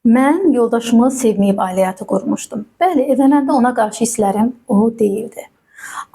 Mən yoldaşımı sevməyib ailə həyatı qurmuşdum. Bəli, evlənəndə ona qarşı hisslərim o deyildi.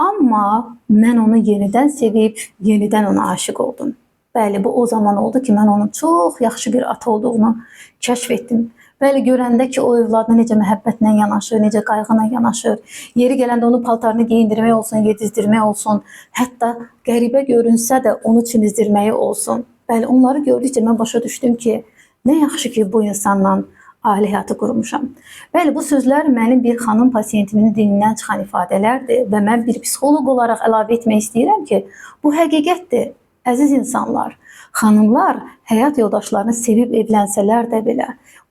Amma mən onu yenidən sevib, yenidən ona aşiq oldum. Bəli, bu o zaman oldu ki, mən onun çox yaxşı bir ata olduğunu kəşf etdim. Bəli, görəndə ki, o övladına necə məhəbbətlə yanaşır, necə qayğına yanaşır, yeri gələndə onun paltarını geyindirmək olsun, yedizdirmək olsun, hətta qəribə görünsə də onu çimizdirməyi olsun. Bəli, onları gördükcə mən başa düşdüm ki, nə yaxşı ki, bu insanla ailə həyatı qurmuşam. Bəli, bu sözlər mənim bir xanım pasiyentimin dilindən çıxan ifadələrdir və mən bir psixoloq olaraq əlavə etmək istəyirəm ki, bu həqiqətdir. Əziz insanlar, xanımlar həyat yoldaşlarını sevib evlənsələr də belə,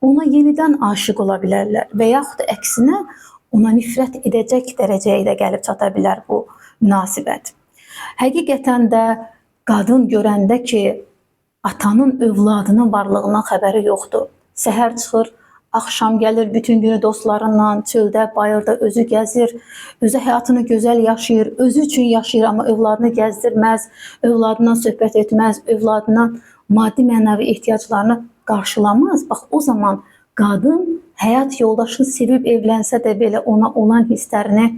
ona yenidən aşiq ola bilərlər və yaxud əksinə ona nifrət edəcək dərəcəyə də gəlib çata bilər bu münasibət. Həqiqətən də qadın görəndə ki, atanın övladının varlığından xəbəri yoxdur. Səhər çıxır, axşam gəlir, bütün günü dostlarınla, çöldə, bayırda özü gəzir, özü həyatını gözəl yaşayır, özü üçün yaşayır, amma övladını gəzdirməz, övladından söhbət etməz, övladından maddi mənəvi ehtiyaclarını qarşılamaz. Bax, o zaman qadın həyat yoldaşını sevib evlənsə də belə ona olan hisslərini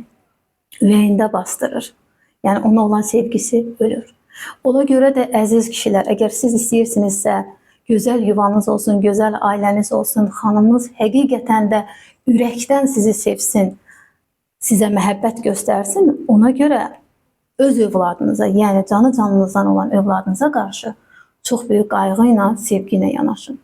ürəyində bastırır. Yəni, ona olan sevgisi ölür. Ona görə də əziz kişilər, əgər siz istəyirsinizsə, gözəl yuvanız olsun, gözəl ailəniz olsun, xanımınız həqiqətən də ürəkdən sizi sevsin, sizə məhəbbət göstərsin, ona görə öz övladınıza, yəni canı canınızdan olan övladınıza qarşı çox böyük qayğı ilə, sevgi ilə yanaşın.